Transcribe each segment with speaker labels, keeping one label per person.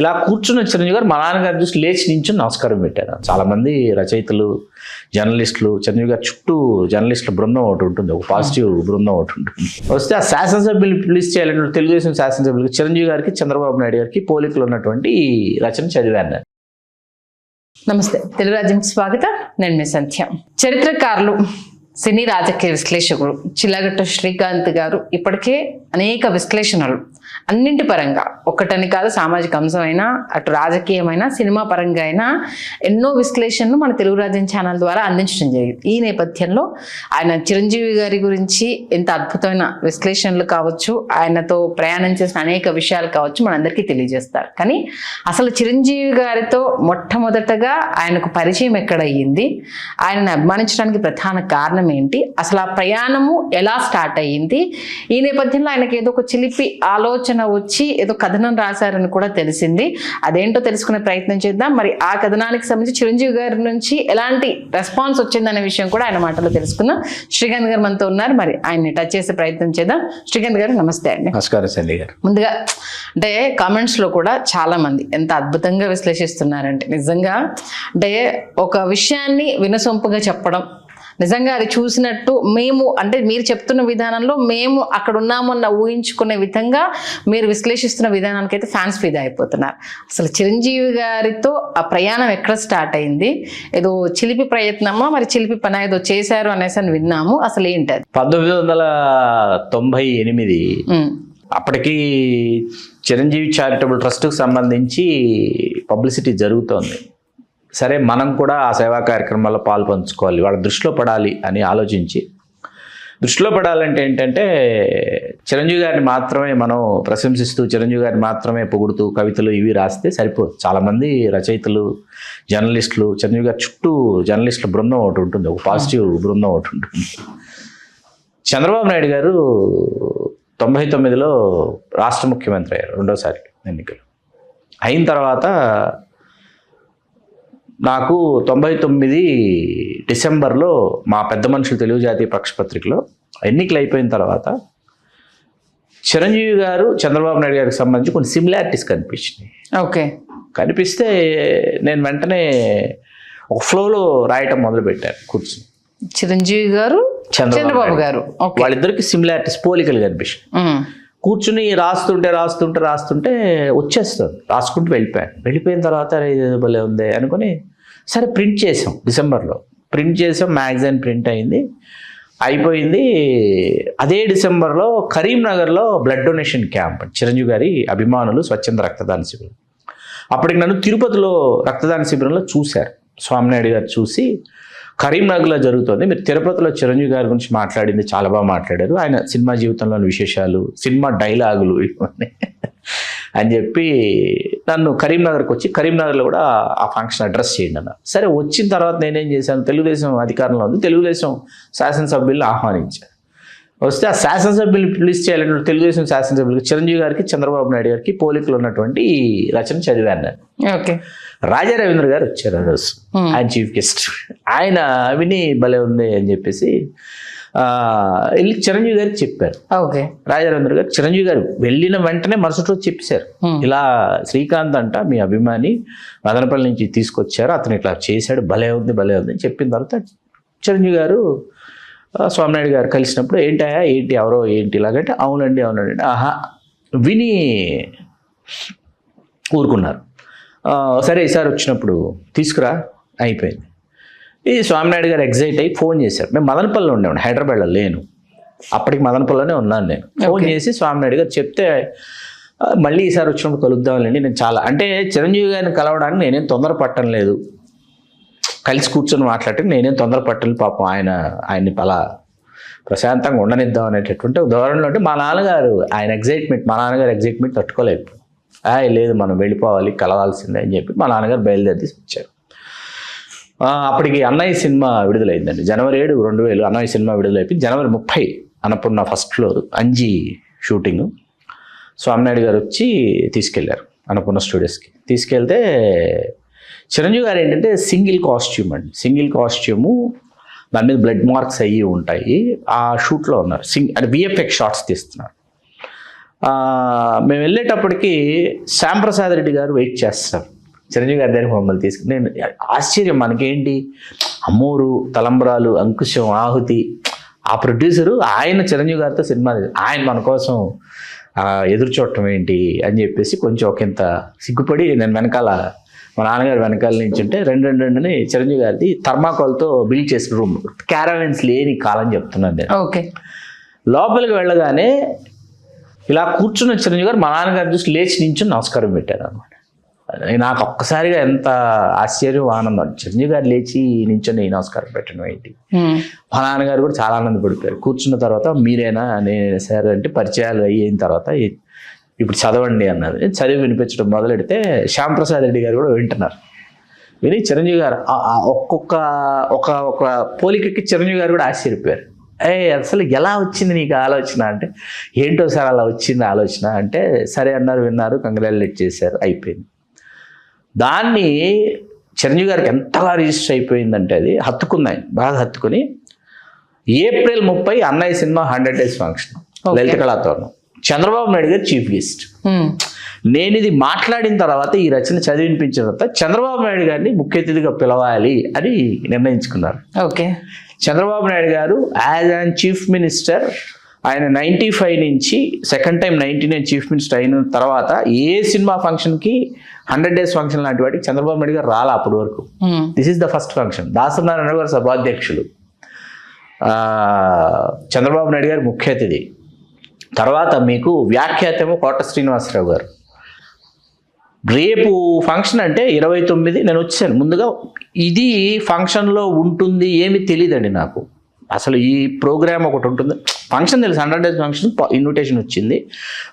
Speaker 1: ఇలా కూర్చున్న చిరంజీవి గారు మా నాన్నగారు చూసి లేచి నించుని నమస్కారం పెట్టారు. చాలామంది రచయితలు, జర్నలిస్టులు, చిరంజీవి గారు చుట్టూ జర్నలిస్టుల బృందం ఒకటి ఉంటుంది, ఒక పాజిటివ్ బృందం ఒకటి ఉంటుంది. వస్తే ఆ శాసనసభ్యులు రిలీజ్ చేయాలంటే తెలుగుదేశం శాసనసభ్యులకి చిరంజీవి గారికి, చంద్రబాబు నాయుడు గారికి పోలికలు ఉన్నటువంటి ఈ రచన చదివాను.
Speaker 2: నమస్తే, తెలుగు రాజ్యంకి స్వాగతం. నేను మీ సంధ్య. చరిత్రకారులు, సినీ రాజకీయ విశ్లేషకుడు చిల్లగట్ట శ్రీకాంత్ గారు ఇప్పటికే అనేక విశ్లేషణలు అన్నింటి పరంగా, ఒక్కటని కాదు, సామాజిక అంశమైనా, అటు రాజకీయమైన, సినిమా పరంగా అయినా ఎన్నో విశ్లేషణలు మన తెలుగు రాజ్యం ఛానల్ ద్వారా అందించడం జరిగింది. ఈ నేపథ్యంలో ఆయన చిరంజీవి గారి గురించి ఎంత అద్భుతమైన విశ్లేషణలు కావచ్చు, ఆయనతో ప్రయాణం చేసిన అనేక విషయాలు కావచ్చు, మనందరికీ తెలియజేస్తారు. కానీ అసలు చిరంజీవి గారితో మొట్టమొదటగా ఆయనకు పరిచయం ఎక్కడ అయ్యింది, ఆయనను అభిమానించడానికి ప్రధాన కారణం ఏంటి, అసలు ఆ ప్రయాణము ఎలా స్టార్ట్ అయ్యింది, ఈ నేపథ్యంలో ఆయనకి ఏదో ఒక చిలిపి ఆలోచన వచ్చి ఏదో కథనం రాశారని కూడా తెలిసింది. అదేంటో తెలుసుకునే ప్రయత్నం చేద్దాం. మరి ఆ కథనానికి సంబంధించి చిరంజీవి గారి నుంచి ఎలాంటి రెస్పాన్స్ వచ్చిందనే విషయం కూడా ఆయన మాటలో తెలుసుకుందాం. శ్రీకాంత్ గారు మనతో ఉన్నారు, మరి ఆయన్ని టచ్ చేసే ప్రయత్నం చేద్దాం. శ్రీకాంత్ గారు నమస్తే అండి.
Speaker 1: నమస్కారం సంధ్య గారు.
Speaker 2: ముందుగా అంటే కామెంట్స్ లో కూడా చాలా మంది ఎంత అద్భుతంగా విశ్లేషిస్తున్నారంటే, నిజంగా అంటే ఒక విషయాన్ని వినసొంపుగా చెప్పడం, నిజంగా అది చూసినట్టు మేము, అంటే మీరు చెప్తున్న విధానంలో మేము అక్కడ ఉన్నామన్న ఊహించుకునే విధంగా మీరు విశ్లేషిస్తున్న విధానానికి అయితే ఫ్యాన్స్ ఫిదా అయిపోతున్నారు. అసలు చిరంజీవి గారితో ఆ ప్రయాణం ఎక్కడ స్టార్ట్ అయింది, ఏదో చిలిపి ప్రయత్నమా, మరి చిలిపి పని ఏదో చేశారు అనేసి అని విన్నాము. అసలు ఏంటి అది?
Speaker 1: 1998 అప్పటికి చిరంజీవి చారిటబుల్ ట్రస్ట్కి సంబంధించి పబ్లిసిటీ జరుగుతోంది. సరే, మనం కూడా ఆ సేవా కార్యక్రమాల్లో పాలు పంచుకోవాలి, వాళ్ళ దృష్టిలో పడాలి అని ఆలోచించి, దృష్టిలో పడాలంటే ఏంటంటే చిరంజీవి గారిని మాత్రమే మనం ప్రశంసిస్తూ, చిరంజీవి గారిని మాత్రమే పొగుడుతూ కవితలు ఇవి రాస్తే సరిపోదు. చాలామంది రచయితలు, జర్నలిస్టులు, చిరంజీవి గారి చుట్టూ జర్నలిస్టుల బృందం ఒకటి ఉంటుంది, ఒక పాజిటివ్ బృందం ఒకటి ఉంటుంది. చంద్రబాబు నాయుడు గారు 99లో రాష్ట్ర ముఖ్యమంత్రి అయ్యారు, రెండోసారి ఎన్నికలు అయిన తర్వాత. నాకు 99 డిసెంబర్లో మా పెద్ద మనుషులు తెలుగు జాతీయ పక్షపత్రికలో ఎన్నికలు అయిపోయిన తర్వాత చిరంజీవి గారు, చంద్రబాబు నాయుడు గారికి సంబంధించి కొన్ని సిమిలారిటీస్ కనిపించినాయి.
Speaker 2: ఓకే,
Speaker 1: కనిపిస్తే నేను వెంటనే ఒక ఫ్లోలో రాయటం మొదలుపెట్టాను కూర్చుని.
Speaker 2: చిరంజీవి గారు, చంద్రబాబు గారు,
Speaker 1: వాళ్ళిద్దరికి సిమిలారిటీస్, పోలికలు కనిపించినాయి. కూర్చుని రాస్తుంటే వచ్చేస్తుంది, రాసుకుంటూ వెళ్ళిపోయిన తర్వాత ఇది భలే ఉంది అనుకుని సరే ప్రింట్ చేసాం. డిసెంబర్లో ప్రింట్ చేసాం, మ్యాగజైన్ ప్రింట్ అయిపోయింది. అదే డిసెంబర్లో కరీంనగర్లో బ్లడ్ డొనేషన్ క్యాంప్, చిరంజీవి గారి అభిమానులు స్వచ్ఛంద రక్తదాన శిబిరం. అప్పటికి నన్ను తిరుపతిలో రక్తదాన శిబిరంలో చూశారు, స్వామినాయుడు గారు చూసి కరీంనగర్లో జరుగుతుంది, మీరు తిరుపతిలో చిరంజీవి గారి గురించి మాట్లాడింది చాలా బాగా మాట్లాడారు, ఆయన సినిమా జీవితంలోని విశేషాలు, సినిమా డైలాగులు ఇవన్నీ అని చెప్పి నన్ను కరీంనగర్కి వచ్చి, కరీంనగర్లో కూడా ఆ ఫంక్షన్ అడ్రస్ చేయండి అన్న. సరే, వచ్చిన తర్వాత నేనేం చేశాను, తెలుగుదేశం అధికారంలో ఉంది, తెలుగుదేశం శాసనసభ్యులను ఆహ్వానించాను. వస్తే ఆ శాసనసభ్యులు రిలీజ్ చేయాలంటే తెలుగుదేశం శాసనసభ్యులకి చిరంజీవి గారికి, చంద్రబాబు నాయుడు గారికి పోలికలు ఉన్నటువంటి ఈ రచన చదివాను నేను.
Speaker 2: ఓకే,
Speaker 1: రాజా రవీంద్ర గారు వచ్చారు ఆ రోజు, ఆయన చీఫ్ గెస్ట్. ఆయన విని భలే ఉంది అని చెప్పేసి వెళ్ళి చిరంజీవి గారికి చెప్పారు.
Speaker 2: ఓకే,
Speaker 1: రాజా రవీంద్ర గారు, చిరంజీవి గారు వెళ్ళిన వెంటనే మరుసటి రోజు చెప్పేశారు, ఇలా శ్రీకాంత్ అంట మీ అభిమాని మదనపల్లి నుంచి తీసుకొచ్చారు, అతను ఇట్లా చేశాడు, భలే ఉంది అని చెప్పిన తర్వాత చిరంజీవి గారు స్వామినాయుడు గారు కలిసినప్పుడు ఏంటి ఎవరో ఏంటి ఇలాగంటే అవునండి ఆహా విని ఊరుకున్నారు. సరే, ఈసారి వచ్చినప్పుడు తీసుకురా అయిపోయింది. ఈ స్వామినాయుడు గారు ఎగ్జైట్ అయ్యి ఫోన్ చేశారు. మేము మదనపల్లిలో ఉండేవాడు, హైదరాబాద్లో లేను, అప్పటికి మదనపల్లిలోనే ఉన్నాను నేను. ఫోన్ చేసి స్వామినాయుడు గారు చెప్తే మళ్ళీ ఈసారి వచ్చినప్పుడు కలుద్దామండి. నేను చాలా, అంటే చిరంజీవి గారిని కలవడానికి నేనేం తొందర పట్టం లేదు, కలిసి కూర్చొని మాట్లాడటం నేనేం తొందర పట్టలేదు, పాపం ఆయన్ని అలా ప్రశాంతంగా ఉండనిద్దాం అనేటటువంటి ధోరణిలో ఉంటే మా నాన్నగారు ఎగ్జైట్మెంట్ తట్టుకోలేదు. లేదు మనం వెళ్ళిపోవాలి, కలవాల్సిందే అని చెప్పి మా నాన్నగారు బయలుదేరి వచ్చారు. అప్పటికి అన్నయ్య సినిమా విడుదలైందండి, జనవరి 7, 2000 అన్నయ్య సినిమా విడుదలైపోయింది. జనవరి 30 Annapurna first floor Anji shooting. Swami Naidu గారు వచ్చి తీసుకెళ్లారు అన్నపూర్ణ స్టూడియోస్కి. తీసుకెళ్తే చిరంజీవి గారు ఏంటంటే సింగిల్ కాస్ట్యూము, దాని మీద బ్లడ్ మార్క్స్ అయ్యి ఉంటాయి. ఆ షూట్లో ఉన్నారు, అంటే విఎఫ్ఎక్స్ షాట్స్ తీస్తున్నారు. మేము వెళ్ళేటప్పటికి శ్యాంప్రసాద్ రెడ్డి గారు వెయిట్ చేస్తారు చిరంజీవి గారి దగ్గరికి మమ్మల్ని తీసుకుని. నేను ఆశ్చర్యం, మనకేంటి అమ్మూరు, తలంబ్రాలు, అంకుశం, ఆహుతి, ఆ ప్రొడ్యూసరు ఆయన చిరంజీవి గారితో సినిమా, ఆయన మన కోసం ఎదురు చూడటం ఏంటి అని చెప్పేసి కొంచెం ఒకంత సిగ్గుపడి నేను వెనకాల, మా నాన్నగారు వెనకాల నుంచి ఉంటే రెండుని చిరంజీవి గారిది థర్మాకోల్తో బిల్డ్ చేసిన రూమ్, క్యారవెన్స్ లేని కాలం చెప్తున్నాను నేను.
Speaker 2: ఓకే.
Speaker 1: లోపలికి వెళ్ళగానే ఇలా కూర్చున్న చిరంజీవి గారు మా నాన్నగారు చూసి లేచి నించుని నమస్కారం పెట్టారు అనమాట. నాకు ఒక్కసారిగా ఎంత ఆశ్చర్యం, ఆనందం. చిరంజీవి గారు లేచి నించొని నమస్కారం పెట్టడం ఏంటి. మా నాన్నగారు కూడా చాలా ఆనందపడిపోయారు. కూర్చున్న తర్వాత మీరేనా, నేనే సార్ అంటే పరిచయాలు అయిన తర్వాత ఇప్పుడు చదవండి అన్నారు. చదివి వినిపించడం మొదలెడితే శ్యాంప్రసాద్ రెడ్డి గారు కూడా వింటున్నారు. విని చిరంజీవి గారు ఒక పోలికకి చిరంజీవి గారు కూడా ఆశ్చర్యపోయారు. అసలు ఎలా వచ్చింది నీకు ఆలోచన అంటే, ఏంటో సార్ అలా వచ్చింది ఆలోచన అంటే, సరే అన్నారు, విన్నారు, కంగ్రాచులేట్ చేశారు, అయిపోయింది. దాన్ని చిరంజీవి గారికి ఎంతగా రిజిస్టర్ అయిపోయిందంటే అది హత్తుకున్నాయి, బాగా హత్తుకుని ఏప్రిల్ 30 అన్నయ్య సినిమా 100 days ఫంక్షన్, లలిత కళాతోరణం, చంద్రబాబు నాయుడు గారు చీఫ్ గెస్ట్. నేను ఇది మాట్లాడిన తర్వాత, ఈ రచన చదివినిపించిన తర్వాత చంద్రబాబు నాయుడు గారిని ముఖ్య అతిథిగా పిలవాలి అని నిర్ణయించుకున్నారు.
Speaker 2: ఓకే.
Speaker 1: చంద్రబాబు నాయుడు గారు యాజ్ అండ్ చీఫ్ మినిస్టర్, ఆయన 95 నుంచి సెకండ్ టైం 99 చీఫ్ మినిస్టర్ అయిన తర్వాత ఏ సినిమా ఫంక్షన్కి 100 days ఫంక్షన్ లాంటి వాటికి చంద్రబాబు నాయుడు గారు రాలా అప్పటి వరకు. This is the first function. Dasanarayana గారు సభాధ్యక్షులు, చంద్రబాబు నాయుడు గారు ముఖ్య అతిథి, తర్వాత మీకు వ్యాఖ్యాతము కోట శ్రీనివాసరావు గారు. రేపు ఫంక్షన్ అంటే 29 నేను వచ్చాను. ముందుగా ఇది ఫంక్షన్లో ఉంటుంది ఏమి తెలియదండి నాకు, అసలు ఈ ప్రోగ్రామ్ ఒకటి ఉంటుంది, ఫంక్షన్ తెలుసు, 100 days ఫంక్షన్ ఇన్విటేషన్ వచ్చింది,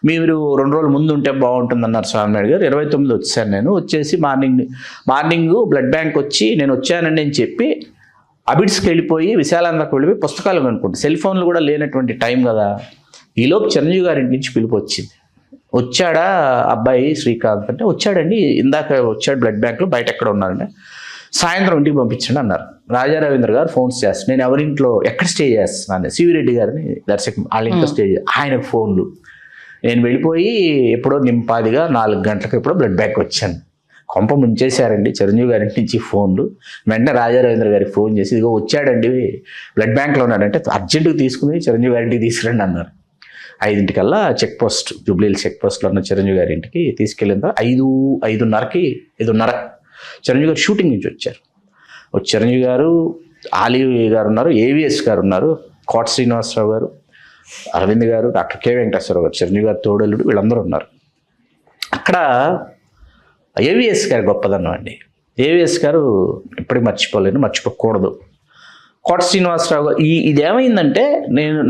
Speaker 1: మీరు 2 రోజుల ముందు ఉంటే బాగుంటుంది అన్నారు స్వామినాయుడు గారు. 29 వచ్చాను నేను. వచ్చేసి మార్నింగ్ బ్లడ్ బ్యాంక్ వచ్చి నేను వచ్చానండి అని చెప్పి అబిడ్స్కి వెళ్ళిపోయి విశాలాంధ్రకు వెళ్ళిపోయి పుస్తకాలు కొనుక్కుంటాను. సెల్ ఫోన్లు కూడా లేనటువంటి టైం కదా. ఈలోపు చిరంజీవి గారి ఇంటి నుంచి పిలుపు వచ్చింది. వచ్చాడా అబ్బాయి శ్రీకాంత్ అంటే, వచ్చాడండి, ఇందాక వచ్చాడు బ్లడ్ బ్యాంక్లో, బయట ఎక్కడ ఉన్నారంటే, సాయంత్రం ఇంటికి పంపించండి అన్నారు. రాజా రవీంద్ర గారు ఫోన్స్ చేస్తారు. నేను ఎవరింట్లో ఎక్కడ స్టే చేస్తున్నాను, సివిరెడ్డి గారిని దర్శకం వాళ్ళ ఇంట్లో స్టే చేసి ఆయనకు ఫోన్లు. నేను వెళ్ళిపోయి ఎప్పుడో నింపాదిగా 4 గంటలకు ఎప్పుడో బ్లడ్ బ్యాంక్ వచ్చాను. కొంప ముంచేశారండి చిరంజీవి గారి నుంచి ఫోన్లు. వెంటనే రాజా రవీంద్ర గారికి ఫోన్ చేసి, ఇదిగో వచ్చాడండి బ్లడ్ బ్యాంక్లో ఉన్నాడంటే, అర్జెంటుగా తీసుకుని చిరంజీవి గారింటికి తీసుకురండి అన్నారు. 5 చెక్ పోస్ట్, జూబ్లీ చెక్ పోస్ట్లో ఉన్న చిరంజీవి గారి ఇంటికి తీసుకెళ్ళిన తర్వాత 5:30 చిరంజీవి గారు షూటింగ్ నుంచి వచ్చారు. చిరంజీవి గారు, ఆలీ గారు ఉన్నారు, ఏవిఎస్ గారు ఉన్నారు, కోట శ్రీనివాసరావు గారు, అరవింద్ గారు, డాక్టర్ కె వెంకటేశ్వరరావు గారు, చిరంజీవి గారు తోడలుడు, వీళ్ళందరూ ఉన్నారు. అక్కడ ఏవిఎస్ గారు గొప్పదనం అండి. ఏవిఎస్ గారు ఇప్పటికీ మర్చిపోకూడదు. కోట శ్రీనివాసరావు గారు ఇదేమైందంటే,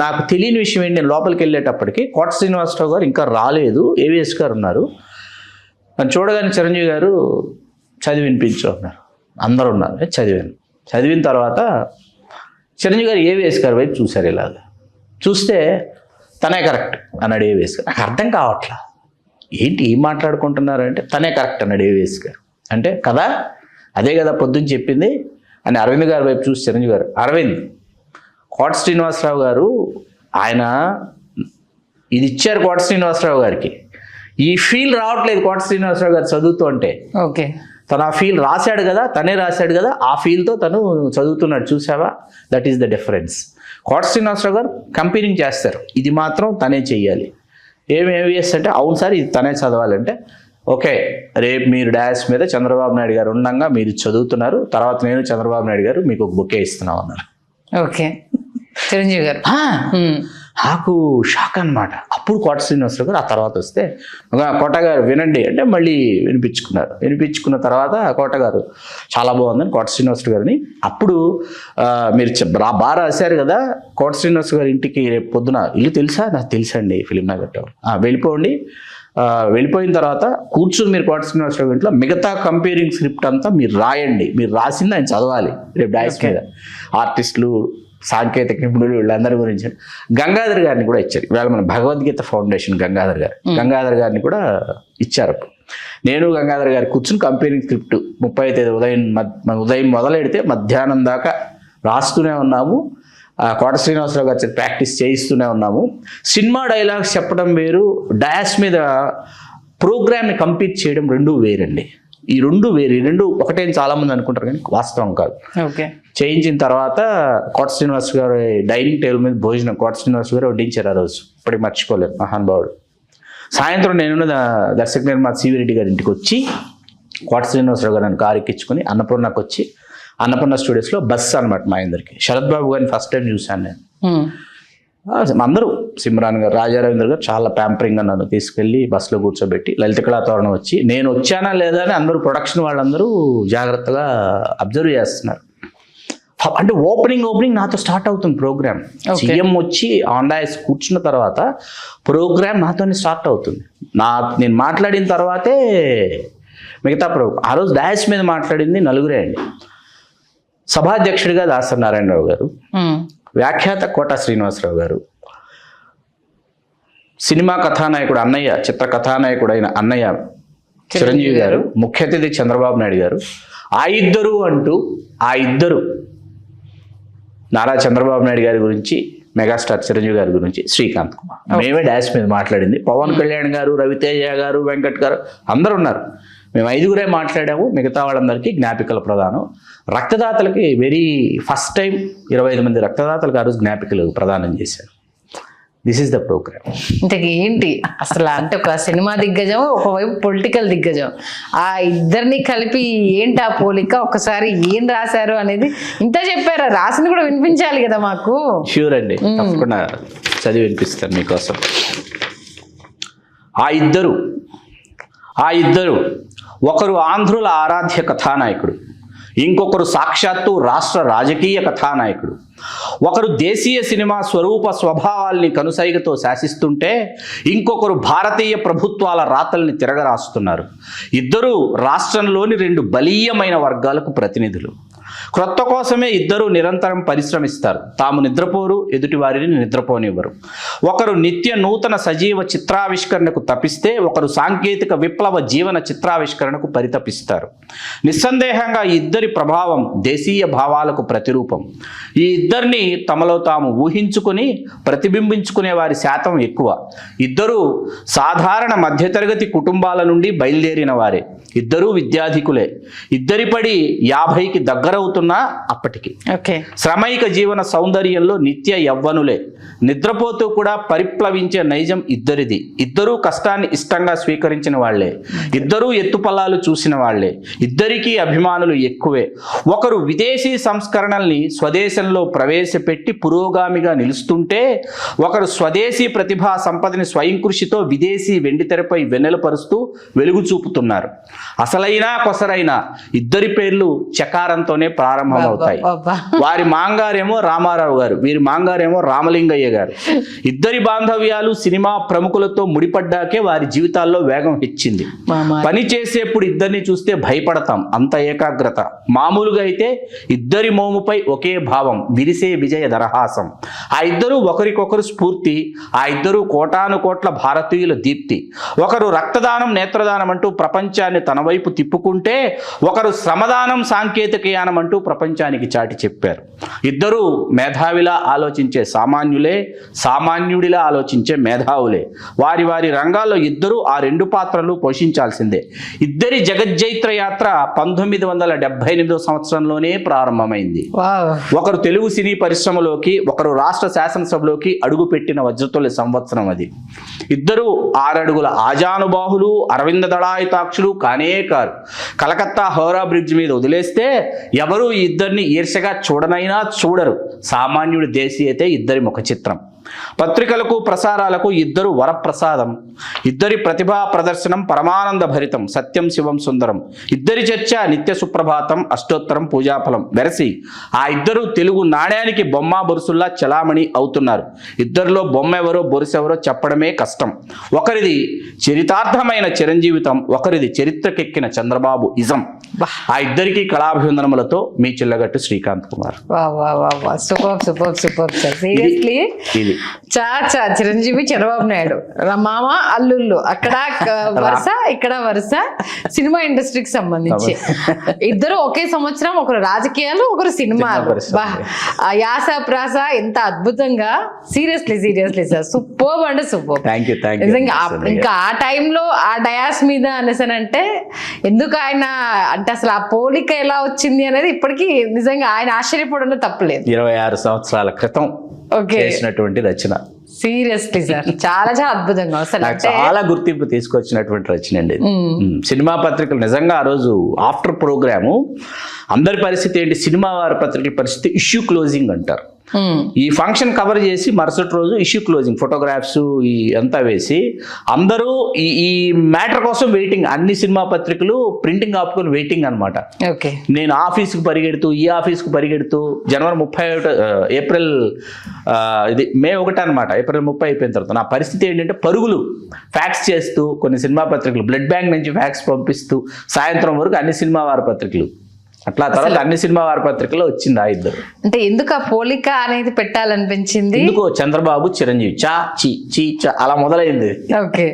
Speaker 1: నాకు తెలియని విషయం ఏంటి, నేను లోపలికి వెళ్ళేటప్పటికి కోట శ్రీనివాసరావు గారు ఇంకా రాలేదు, ఏవిఎస్ గారు ఉన్నారు. నన్ను చూడగానే చిరంజీవి గారు చదివి వినిపించు అన్నారు. అందరూ ఉన్నారు. చదివిన తర్వాత చిరంజీవి గారు ఏవిఎస్ గారి వైపు చూశారు. ఇలాగ చూస్తే తనే కరెక్ట్ అన్నాడు ఏవిఎస్ గారు. నాకు అర్థం కావట్లా, ఏంటి ఏం మాట్లాడుకుంటున్నారంటే, తనే కరెక్ట్ అన్నాడు ఏవిఎస్ గారు. అంటే కదా, అదే కదా పొద్దున్న చెప్పింది అని అరవింద్ గారి వైపు చూసి చిరంజీవి గారు, అరవింద్, కోట శ్రీనివాసరావు గారు ఆయన ఇది ఇచ్చారు కోట శ్రీనివాసరావు గారికి, ఈ ఫీల్ రావట్లేదు కోట శ్రీనివాసరావు గారు చదువుతూ అంటే.
Speaker 2: ఓకే.
Speaker 1: తను ఆ ఫీల్ రాశాడు కదా, తనే రాశాడు కదా, ఆ ఫీల్తో తను చదువుతున్నాడు, చూసావా, దట్ ఈస్ ద డిఫరెన్స్. కోట శ్రీనివాసరావు గారు కంపెనీంగ్ చేస్తారు, ఇది మాత్రం తనే చెయ్యాలి. ఏవిఎస్ అంటే, అవును సార్ ఇది తనే చదవాలంటే, ఓకే రేపు మీరు డాష్ మీద చంద్రబాబు నాయుడు గారు ఉండగా మీరు చదువుతున్నారు, తర్వాత నేను చంద్రబాబు నాయుడు గారు మీకు ఒక బుకే ఇస్తున్నాం అన్నారు.
Speaker 2: ఓకే. చిరంజీవి గారు
Speaker 1: నాకు షాక్ అనమాట. అప్పుడు కోట శ్రీనివాసరావు గారు ఆ తర్వాత వస్తే, కోట గారు వినండి అంటే మళ్ళీ వినిపించుకున్నారు. వినిపించుకున్న తర్వాత కోట గారు చాలా బాగుందని కోట శ్రీనివాసరావు గారిని, అప్పుడు మీరు బాగా రాశారు కదా కోట శ్రీనివాస గారి ఇంటికి రేపు పొద్దున ఇల్లు తెలుసా, నాకు తెలుసండి ఫిలిం నగర్ టవర్, వెళ్ళిపోండి, వెళ్ళిపోయిన తర్వాత కూర్చుని మీరు కోట శ్రీనివాసరావు ఇంట్లో మిగతా కంపేరింగ్ స్క్రిప్ట్ అంతా మీరు రాయండి, మీరు రాసింది ఆయన చదవాలి రేపు డాష్ మీద. ఆర్టిస్టులు, సాంకేతిక నిపుణులు, వీళ్ళందరి గురించి గంగాధర్ గారిని కూడా ఇచ్చారు. ఇవాళ మన భగవద్గీత ఫౌండేషన్ గంగాధర్ గారిని కూడా ఇచ్చారు. నేను గంగాధర్ గారు కూర్చుని కంపేరింగ్ స్క్రిప్ట్ 35 ఉదయం మొదలెడితే మధ్యాహ్నం దాకా రాస్తూనే ఉన్నాము. కోట శ్రీనివాసరావు గారి చేత ప్రాక్టీస్ చేయిస్తూనే ఉన్నాము. సినిమా డైలాగ్స్ చెప్పడం వేరు, డయాస్ మీద ప్రోగ్రామ్ని కంప్లీట్ చేయడం రెండు వేరండి. ఈ రెండు వేరు, ఈ రెండు ఒకటే చాలామంది అనుకుంటారు కానీ వాస్తవం కాదు.
Speaker 2: ఓకే.
Speaker 1: చేయించిన తర్వాత కోట శ్రీనివాస్ గారు డైనింగ్ టేబుల్ మీద భోజనం కోట శ్రీనివాస్ గారు వడ్డించారు ఆ రోజు. ఇప్పటికి మర్చిపోలేదు మహానుభావుడు. సాయంత్రం నేను దర్శక నిర్మాత సివి రెడ్డి గారి ఇంటికి వచ్చి కోట శ్రీనివాసరావు గారు నన్ను కారు ఎక్కించుకొని అన్నపూర్ణకు వచ్చి అన్నపూర్ణ స్టూడియోస్లో బస్సు అనమాట మా అందరికి. శరత్ బాబు గారిని ఫస్ట్ టైం చూశాను నేను. అందరూ సిమ్రాన్ గారు, రాజారవీంద్ర గారు చాలా ప్యాంపరింగ్గా నన్ను తీసుకెళ్ళి బస్సులో కూర్చోబెట్టి లలిత కళాతోరణం వచ్చి నేను వచ్చానా లేదా అని అందరూ ప్రొడక్షన్ వాళ్ళందరూ జాగ్రత్తగా అబ్జర్వ్ చేస్తున్నారు. అంటే ఓపెనింగ్ నాతో స్టార్ట్ అవుతుంది ప్రోగ్రామ్. సీఎం వచ్చి ఆన్ డయాస్ కూర్చున్న తర్వాత ప్రోగ్రామ్ నాతోనే స్టార్ట్ అవుతుంది. నేను మాట్లాడిన తర్వాతే మిగతా ప్రోగ్రామ్. ఆ రోజు డయాస్ మీద మాట్లాడింది నలుగురే అండి. సభాధ్యక్షుడిగా దాసరి నారాయణరావు గారు, వ్యాఖ్యాత కోట శ్రీనివాసరావు గారు, సినిమా కథానాయకుడు అన్నయ్య, చిత్ర కథానాయకుడైన అన్నయ్య చిరంజీవి గారు, ముఖ్య అతిథి చంద్రబాబు నాయుడు గారు. ఆ ఇద్దరు నారా చంద్రబాబు నాయుడు గారి గురించి, మెగాస్టార్ చిరంజీవి గారి గురించి, శ్రీకాంత్ కుమార్. మేమే డాష్ మీద మాట్లాడింది. పవన్ కళ్యాణ్ గారు, రవితేజ గారు, వెంకట్ గారు అందరూ ఉన్నారు. మేము 5గురే మాట్లాడాము. మిగతా వాళ్ళందరికీ జ్ఞాపికలు ప్రదానం. రక్తదాతలకి వెరీ ఫస్ట్ టైం 25 మంది రక్తదాతలకు ఆ రోజు జ్ఞాపికలు ప్రదానం చేశారు. This is the program.
Speaker 2: అంటే ఏంటి అసలు, అంటే ఒక సినిమా దిగ్గజం, ఒకవైపు పొలిటికల్ దిగ్గజం, ఆ ఇద్దరిని కలిపి ఏంటి ఆ పోలిక, ఒకసారి ఏం రాశారు అనేది ఇంత చెప్పారు. రాసింది కూడా వినిపించాలి కదా మాకు.
Speaker 1: ష్యూర్ అండి, తప్పకుండా చదివి వినిపిస్తాను మీకోసం. ఆ ఇద్దరు ఒకరు ఆంధ్రుల ఆరాధ్య కథానాయకుడు, ఇంకొకరు సాక్షాత్తు రాష్ట్ర రాజకీయ కథానాయకుడు. ఒకరు దేశీయ సినిమా స్వరూప స్వభావాల్ని కనుసైగతో శాసిస్తుంటే ఇంకొకరు భారతీయ ప్రభుత్వాల రాతల్ని తిరగరాస్తున్నారు. ఇద్దరు రాష్ట్రంలోని 2 బలీయమైన వర్గాలకు ప్రతినిధులు. క్రొత్త కోసమే ఇద్దరు నిరంతరం పరిశ్రమిస్తారు. తాము నిద్రపోరు, ఎదుటి వారిని నిద్రపోనివ్వరు. ఒకరు నిత్య నూతన సజీవ చిత్రావిష్కరణకు తపిస్తే ఒకరు సాంకేతిక విప్లవ జీవన చిత్రావిష్కరణకు పరితపిస్తారు. నిస్సందేహంగా ఈ ఇద్దరి ప్రభావం దేశీయ భావాలకు ప్రతిరూపం. ఈ ఇద్దరిని తమలో తాము ఊహించుకుని ప్రతిబింబించుకునే వారి శాతం ఎక్కువ. ఇద్దరు సాధారణ మధ్యతరగతి కుటుంబాల నుండి బయలుదేరిన వారే. ఇద్దరూ విద్యాధికులే. ఇద్దరిపడి 50కి దగ్గరవుతున్నా అప్పటికి. శ్రమైక జీవన సౌందర్యంలో నిత్య యవ్వనులే. నిద్రపోతూ కూడా పరిప్లవించే నైజం ఇద్దరిది. ఇద్దరూ కష్టాన్ని ఇష్టంగా స్వీకరించిన వాళ్లే. ఇద్దరూ ఎత్తుపల్లాలు చూసిన వాళ్లే. ఇద్దరికీ అభిమానులు ఎక్కువే. ఒకరు విదేశీ సంస్కరణల్ని స్వదేశంలో ప్రవేశపెట్టి పురోగామిగా నిలుస్తుంటే ఒకరు స్వదేశీ ప్రతిభా సంపదని స్వయం కృషితో విదేశీ వెండితెరపై వెన్నెలపరుస్తూ వెలుగు చూపుతున్నారు. అసలైనా కొసరైనా ఇద్దరి పేర్లు చకారంతోనే ప్రారంభమవుతాయి. వారి మాంగారేమో రామారావు గారు, వీరి మాంగారేమో రామలింగయ్య గారు. ఇద్దరి బాంధవ్యాలు సినిమా ప్రముఖులతో ముడిపడ్డాకే వారి జీవితాల్లో వేగం హెచ్చింది. పని చేసేప్పుడు ఇద్దరిని చూస్తే భయపడతాం, అంత ఏకాగ్రత. మామూలుగా అయితే ఇద్దరి మోముపై ఒకే భావం, విరిసే విజయ దరహాసం. ఆ ఇద్దరు ఒకరికొకరు స్ఫూర్తి. ఆ ఇద్దరు కోటాను కోట్ల భారతీయుల దీప్తి. ఒకరు రక్తదానం నేత్రదానం అంటూ ప్రపంచాన్ని తన వైపు తిప్పుకుంటే ఒకరు శ్రమదానం సాంకేతికయానం అంటూ ప్రపంచానికి చాటి చెప్పారు. ఇద్దరు మేధావిలా ఆలోచించే సామాన్యులే, సామాన్యుడిలా ఆలోచించే మేధావులే. వారి వారి రంగాల్లో ఇద్దరు ఆ 2 పాత్రలు పోషించాల్సిందే. ఇద్దరి జగజ్జైత్ర యాత్ర 1978 సంవత్సరంలోనే ప్రారంభమైంది. ఒకరు తెలుగు సినీ పరిశ్రమలోకి, ఒకరు రాష్ట్ర శాసనసభలోకి అడుగుపెట్టిన వజ్రతొలి సంవత్సరం అది. ఇద్దరు 6 అడుగుల ఆజానుబాహులు, అరవింద దళాయుతాక్షులు కానే కారు. కలకత్తా హౌరా బ్రిడ్జ్ మీద వదిలేస్తే ఎవరు ఈ ఇద్దరిని ఈర్షగా చూడనైనా చూడరు. సామాన్యుడి దేశీయతే ఇద్దరి ముఖ చిత్రం. పత్రికలకు ప్రసారాలకు ఇద్దరు వరప్రసాదం. ఇద్దరి ప్రతిభా ప్రదర్శనం పరమానంద భరితం, సత్యం శివం సుందరం. ఇద్దరి చర్చ నిత్య సుప్రభాతం, అష్టోత్తరం పూజాఫలం. వెరసి ఆ ఇద్దరు తెలుగు నాణ్యానికి బొమ్మ బొరుసుల్లా చలామణి అవుతున్నారు. ఇద్దరిలో బొమ్మ ఎవరో బొరుసెవరో చెప్పడమే కష్టం. ఒకరిది చరితార్థమైన చిరంజీవితం, ఒకరిది చరిత్రకెక్కిన చంద్రబాబు ఇజం. ఆ ఇద్దరికి కళాభివందనములతో మీ Chillagattu Srikanth Kumar.
Speaker 2: Super sir. Seriously
Speaker 1: ఇది
Speaker 2: చాచా చిరంజీవి చంద్రబాబు నాయుడు మామ అల్లుళ్ళు, అక్కడ వరుస ఇక్కడ వరుస, సినిమా ఇండస్ట్రీకి సంబంధించి ఇద్దరు ఒకే సంవత్సరం, ఒకరు రాజకీయాలు ఒకరు సినిమాలు. ఆ యాస ప్రాస ఎంత అద్భుతంగా. సీరియస్లీ సార్ సూపర్ అంటే సూపర్. నిజంగా ఇంకా ఆ టైంలో ఆ డయాస్ మీద అనేసానంటే ఎందుకు ఆయన అంటే అసలు ఆ పోలిక ఎలా వచ్చింది అనేది ఇప్పటికీ నిజంగా ఆయన ఆశ్చర్యపోవడంలో తప్పలేదు.
Speaker 1: 26 సంవత్సరాల క్రితం చేసినటువంటి రచన.
Speaker 2: సీరియస్లీ సార్ చాలా అద్భుతంగా అసలు
Speaker 1: చాలా గుర్తింపు తీసుకొచ్చినటువంటి రచన అండి. సినిమా పత్రికలు నిజంగా ఆ రోజు ఆఫ్టర్ ప్రోగ్రాము అందరి పరిస్థితి ఏంటి, సినిమా వారి పత్రికల పరిస్థితి ఇష్యూ క్లోజింగ్ అంటారు. ఈ ఫంక్షన్ కవర్ చేసి మరుసటి రోజు ఇష్యూ క్లోజింగ్ ఫోటోగ్రాఫ్స్ ఈ అంతా వేసి అందరూ ఈ మ్యాటర్ కోసం వెయిటింగ్. అన్ని సినిమా పత్రికలు ప్రింటింగ్ ఆపుకొని వెయిటింగ్ అనమాట. నేను ఆఫీస్కి పరిగెడుతూ ఈ ఆఫీస్కి పరిగెడుతూ జనవరి 31 ఏప్రిల్ ఇది మే 1 అనమాట. ఏప్రిల్ 30 అయిపోయిన తర్వాత నా పరిస్థితి ఏంటంటే పరుగులు ఫ్యాక్స్ చేస్తూ కొన్ని సినిమా పత్రికలు బ్లడ్ బ్యాంక్ నుంచి ఫ్యాక్స్ పంపిస్తూ సాయంత్రం వరకు అన్ని సినిమా వారి పత్రికలు అట్లా తర్వాత అన్ని సినిమా వారి పత్రికలో వచ్చింది ఆ ఇద్దరు.
Speaker 2: అంటే ఎందుకు ఆ పోలిక అనేది పెట్టాలనిపించింది?
Speaker 1: ఎందుకో చంద్రబాబు చిరంజీవి చా చీ చీ చా అలా మొదలైంది.
Speaker 2: ఓకే,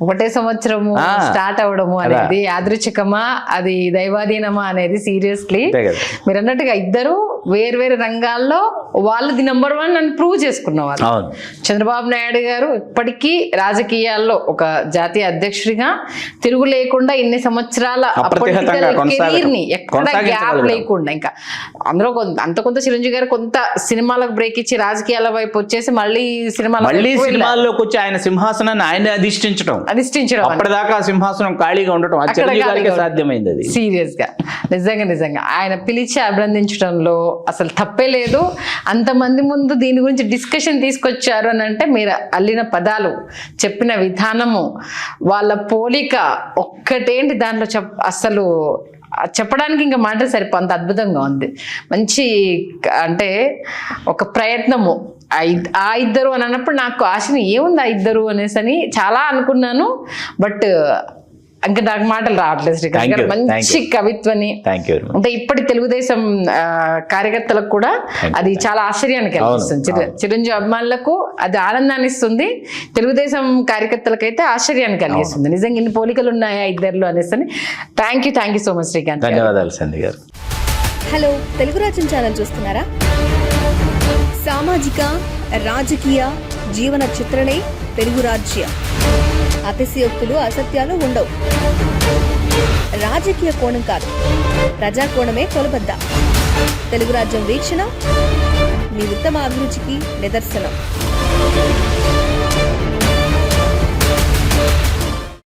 Speaker 2: ఒకటే సంవత్సరము స్టార్ట్ అవడము అనేది యాదృచ్ఛికమా అది దైవాధీనమా అనేది సీరియస్లీ మీరు అన్నట్టుగా ఇద్దరు వేరు రంగాల్లో వాళ్ళది నెంబర్ 1 అని ప్రూవ్ చేసుకున్న వాళ్ళు. చంద్రబాబు నాయుడు గారు ఇప్పటికీ రాజకీయాల్లో ఒక జాతీయ అధ్యక్షుడిగా తిరుగు లేకుండా ఇన్ని సంవత్సరాల కెరీర్ ని ఎక్కడ గ్యాప్ లేకుండా ఇంకా అందులో కొంత చిరంజీవి గారు కొంత సినిమాలకు బ్రేక్ ఇచ్చి రాజకీయాల వైపు వచ్చేసి మళ్ళీ
Speaker 1: సినిమాల్లోకి వచ్చి ఆయన సింహాసనాన్ని ఆయన అధిష్ఠించడం అప్పటిదాకా సింహాసనం ఖాళీగా ఉండటం సాధ్యమైంది. అది
Speaker 2: సీరియస్ గా నిజంగా ఆయన పిలిచి అభినందించడంలో అసలు తప్పే లేదు. అంతమంది ముందు దీని గురించి డిస్కషన్ తీసుకొచ్చారు అని అంటే మీరు అల్లిన పదాలు, చెప్పిన విధానము, వాళ్ళ పోలిక ఒక్కటేంటి దాంట్లో అసలు చెప్పడానికి ఇంకా మాటలు సరిపోంత అద్భుతంగా ఉంది. మంచి అంటే ఒక ప్రయత్నము. ఆ ఇద్దరు అని అన్నప్పుడు నాకు ఆశని ఏముంది ఆ ఇద్దరు అనేసి అని చాలా అనుకున్నాను. బట్ ఇంకా నాకు మాటలు రావట్లేదు శ్రీకాంత్ గారు. మంచి కవిత్వని అంటే ఇప్పటి తెలుగుదేశం కార్యకర్తలకు కూడా అది చాలా ఆశ్చర్యాన్ని కలిగిస్తుంది. చిరంజీవి అభిమానులకు అది ఆనందాన్ని ఇస్తుంది, తెలుగుదేశం కార్యకర్తలకైతే ఆశ్చర్యాన్ని కలిగిస్తుంది. నిజంగా ఇన్ని పోలికలు ఉన్నాయా ఇద్దరులో అనేసి. Thank you so much Srikanth.
Speaker 1: ధన్యవాదాలు సంధ్య గారు.
Speaker 3: హలో, తెలుగు రాజ్యం ఛానల్ చూస్తున్నారా? సామాజిక రాజకీయ జీవన చిత్రణే తెలుగు రాజ్యం. అతిశయోక్తులు అసత్యాలు ఉండవు. రాజకీయ కోణం కాదు, ప్రజా కోణమే కొలబద్ద. తెలుగు రాజ్యం వీక్షణ మీ ఉత్తమ అభిరుచికి నిదర్శనం.